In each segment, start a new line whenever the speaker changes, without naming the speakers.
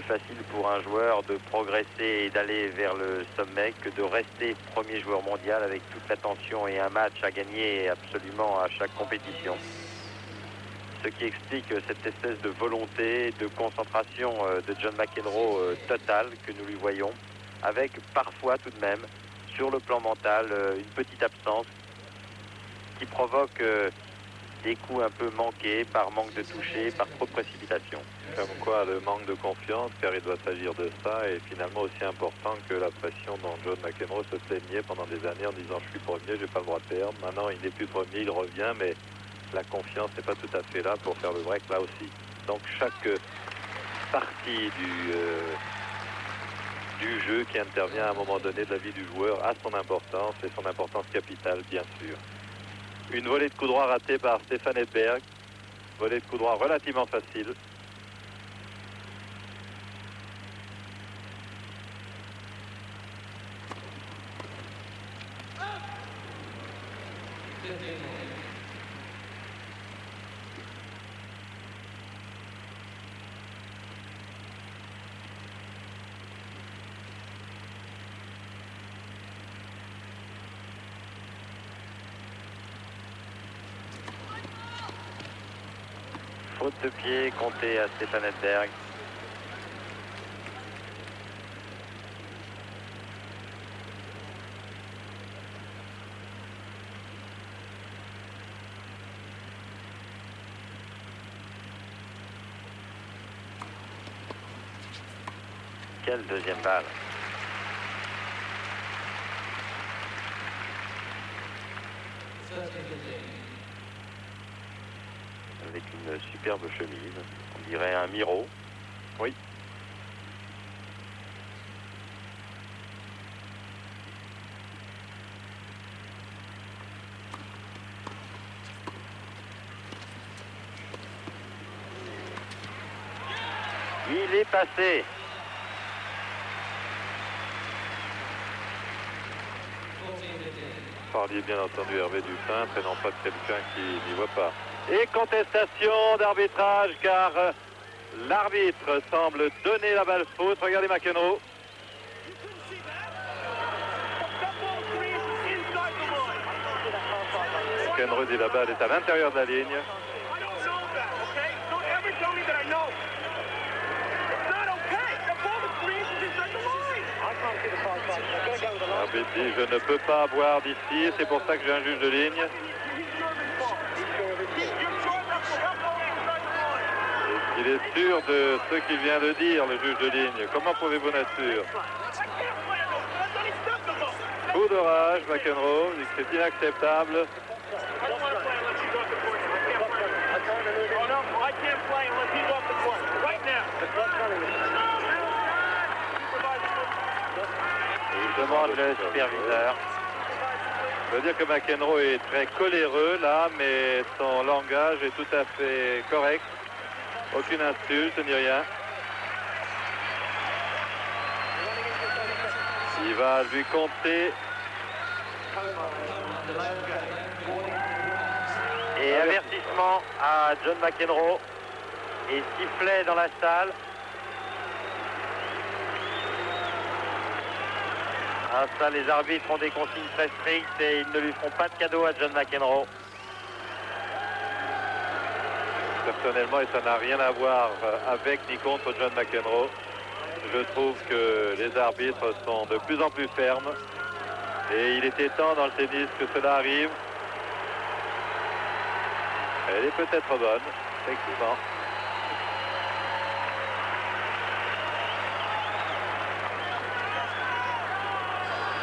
facile pour un joueur de progresser et d'aller vers le sommet que de rester premier joueur mondial avec toute l'attention et un match à gagner absolument à chaque compétition. Ce qui explique cette espèce de volonté, de concentration de John McEnroe totale que nous lui voyons, avec parfois tout de même, sur le plan mental, une petite absence qui provoque des coups un peu manqués par manque de toucher, par trop de précipitation.
Comme quoi le manque de confiance, car il doit s'agir de ça, est finalement aussi important que la pression dont John McEnroe se plaignait pendant des années en disant je suis premier, j'ai pas le droit de perdre. Maintenant il n'est plus premier, il revient, mais la confiance n'est pas tout à fait là pour faire le break là aussi. Donc chaque partie du jeu qui intervient à un moment donné de la vie du joueur a son importance et son importance capitale bien sûr. Une volée de coup droit ratée par Stefan Edberg, volée de coup droit relativement facile.
Faute de pied comptée à Stefan Edberg. Quelle deuxième balle. Avec une superbe chemise, on dirait un Miro. Oui. Il est passé.
Parliez bien entendu Hervé Dufin, et non pas de quelqu'un qui n'y voit pas. Et contestation d'arbitrage car l'arbitre semble donner la balle faute. Regardez McEnroe. McEnroe dit la balle est à l'intérieur de la ligne. L'arbitre dit je ne peux pas voir d'ici, c'est pour ça que j'ai un juge de ligne. Il est sûr de ce qu'il vient de dire, le juge de ligne. Comment pouvez-vous être sûr? Coup de rage, McEnroe, dit que c'est inacceptable.
Il demande le superviseur.
Je veux dire que McEnroe est très coléreux là, mais son langage est tout à fait correct. Aucune insulte ni rien. Il va lui compter.
Et avertissement à John McEnroe. Et sifflet dans la salle. Ah, ça, les arbitres ont des consignes très strictes et ils ne lui feront pas de cadeau à John McEnroe.
Personnellement, et ça n'a rien à voir avec ni contre John McEnroe, je trouve que les arbitres sont de plus en plus fermes et il était temps dans le tennis que cela arrive. Elle est peut-être bonne, effectivement.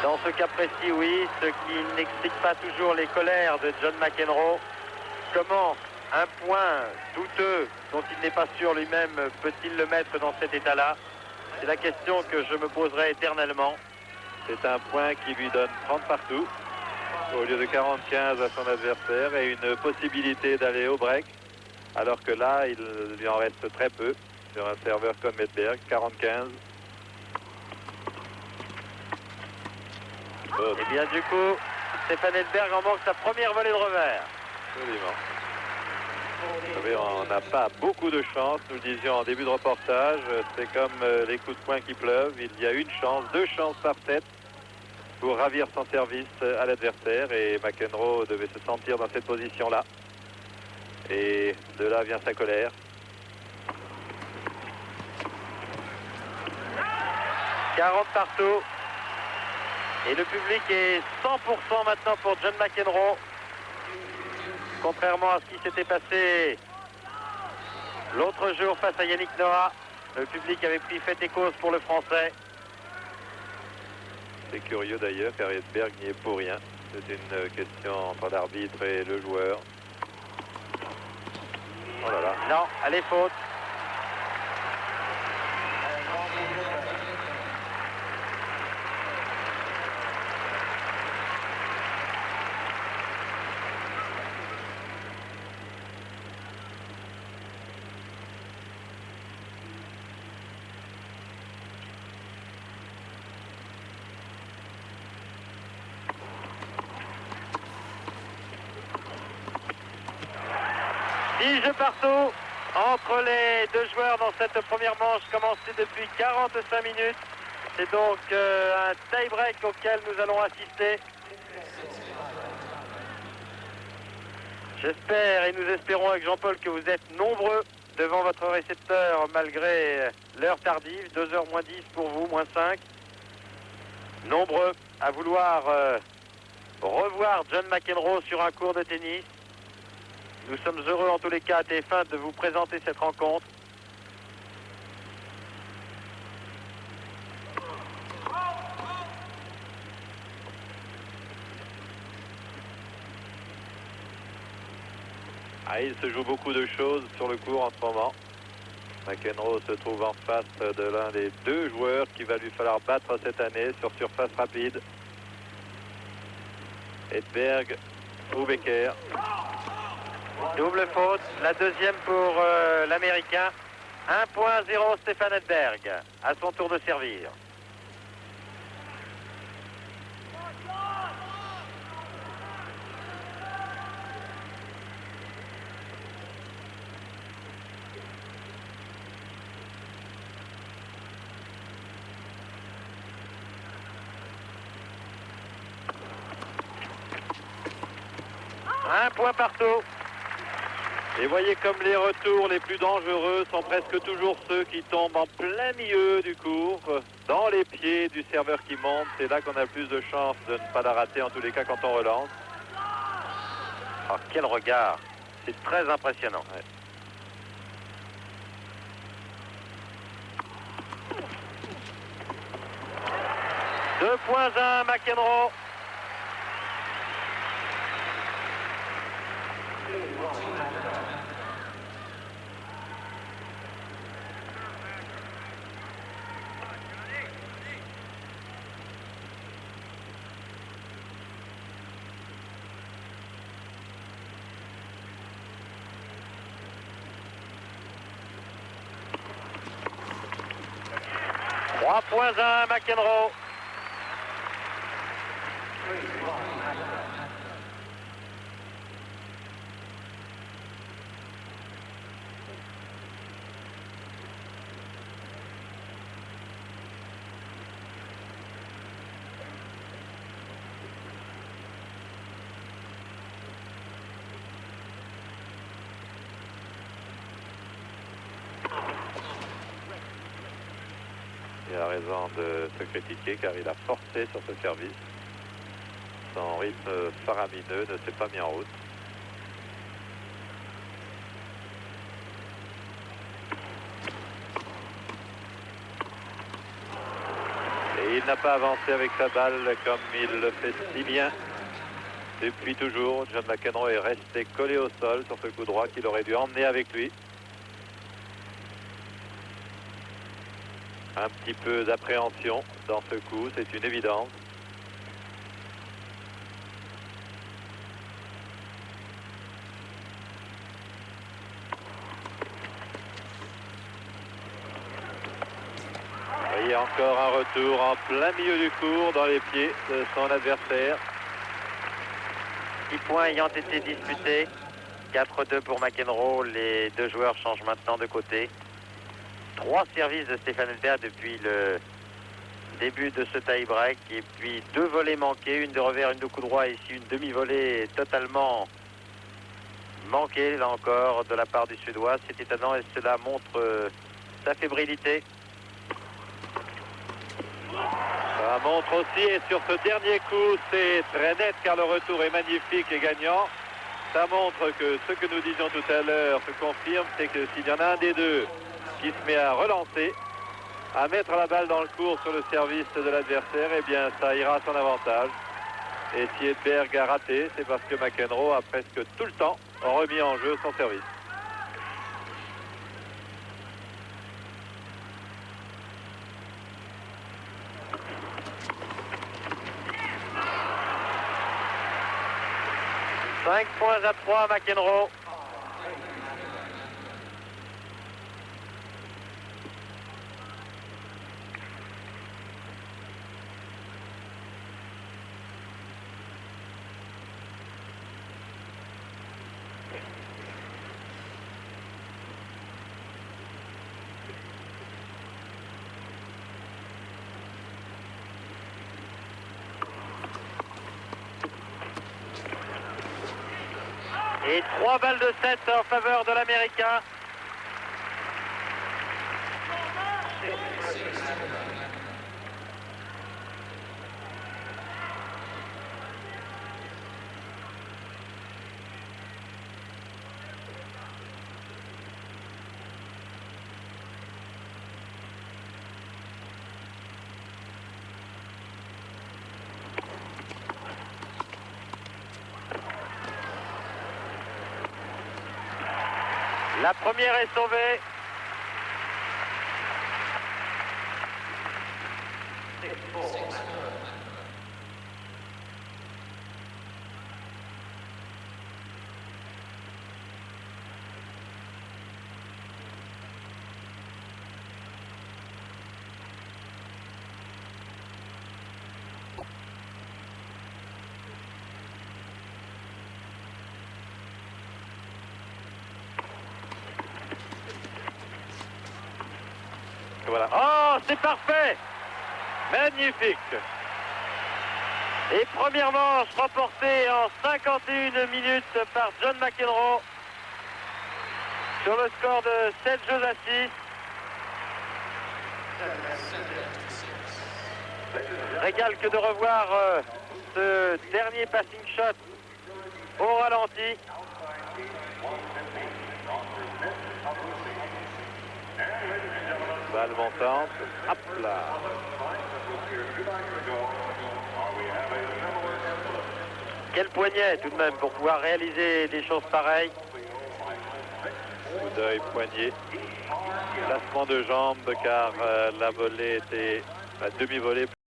Dans ce cas précis, oui, ce qui n'explique pas toujours les colères de John McEnroe. Comment un point douteux dont il n'est pas sûr lui-même peut-il le mettre dans cet état-là? C'est la question que je me poserai éternellement.
C'est un point qui lui donne 30 partout au lieu de 45 à son adversaire et une possibilité d'aller au break, alors que là, il lui en reste très peu sur un serveur comme Edberg, 45.
Et bien du coup, Stefan Edberg en manque sa première volée de revers.
Absolument. Vous savez, on n'a pas beaucoup de chance, nous le disions en début de reportage. C'est comme les coups de poing qui pleuvent. Il y a une chance, 2 chances par tête pour ravir son service à l'adversaire. Et McEnroe devait se sentir dans cette position-là. Et de là vient sa colère.
« 40 partout. Et le public est 100% maintenant pour John McEnroe. Contrairement à ce qui s'était passé l'autre jour face à Yannick Noah, le public avait pris fait et cause pour le Français.
C'est curieux d'ailleurs car Edberg n'y est pour rien. C'est une question entre l'arbitre et le joueur. Oh là là.
Non, elle est faute. Jeux partout entre les deux joueurs dans cette première manche commencée depuis 45 minutes. C'est donc un tie-break auquel nous allons assister. J'espère et nous espérons avec Jean-Paul que vous êtes nombreux devant votre récepteur malgré l'heure tardive, 2h moins 10 pour vous, moins 5. Nombreux à vouloir revoir John McEnroe sur un court de tennis. Nous sommes heureux en tous les cas à TF1 de vous présenter cette rencontre.
Il se joue beaucoup de choses sur le court en ce moment. McEnroe se trouve en face de l'un des 2 joueurs qu'il va lui falloir battre cette année sur surface rapide. Edberg ou Becker.
Double faute, la deuxième pour l'Américain. 1.0 Stéphane Edberg, à son tour de servir. Un point partout.
Et voyez comme les retours les plus dangereux sont presque toujours ceux qui tombent en plein milieu du court, dans les pieds du serveur qui monte. C'est là qu'on a le plus de chances de ne pas la rater, en tous les cas quand on relance.
Oh, quel regard. C'est très impressionnant.
Ouais.
« 2.1 McEnroe. .1 McEnroe.
Il a raison de se critiquer car il a forcé sur ce service. Son rythme faramineux ne s'est pas mis en route. Et il n'a pas avancé avec sa balle comme il le fait si bien depuis toujours. John McEnroe est resté collé au sol sur ce coup droit qu'il aurait dû emmener avec lui. Un petit peu d'appréhension dans ce coup, c'est une évidence. Vous voyez encore un retour en plein milieu du court dans les pieds de son adversaire.
10 points ayant été disputés. 4-2 pour McEnroe. Les deux joueurs changent maintenant de côté. 3 services de Stéphane Edberg depuis le début de ce tie-break. Et puis 2 volées manquées, une de revers, une de coup droit. Ici une demi-volée totalement manquée, là encore, de la part du Suédois. C'est étonnant et cela montre sa fébrilité.
Ça montre aussi, et sur ce dernier coup, c'est très net car le retour est magnifique et gagnant. Ça montre que ce que nous disions tout à l'heure se confirme, c'est que s'il y en a un des deux qui se met à relancer, à mettre la balle dans le court sur le service de l'adversaire, eh bien ça ira à son avantage. Et si Edberg a raté, c'est parce que McEnroe a presque tout le temps remis en jeu son service. «
5 points à 3 McEnroe. Et 3 balles de 7 en faveur de l'Américain. La première est sauvée.
Voilà.
Oh, c'est parfait!
Magnifique!
Et première manche remportée en 51 minutes par John McEnroe sur le score de 7 jeux à 6. Régal que de revoir ce dernier passing shot au ralenti.
Balle montante. Hop là!
Quel poignet tout de même pour pouvoir réaliser des choses pareilles.
Coup d'œil, poignet. Placement de jambes car la volée était la demi-volée.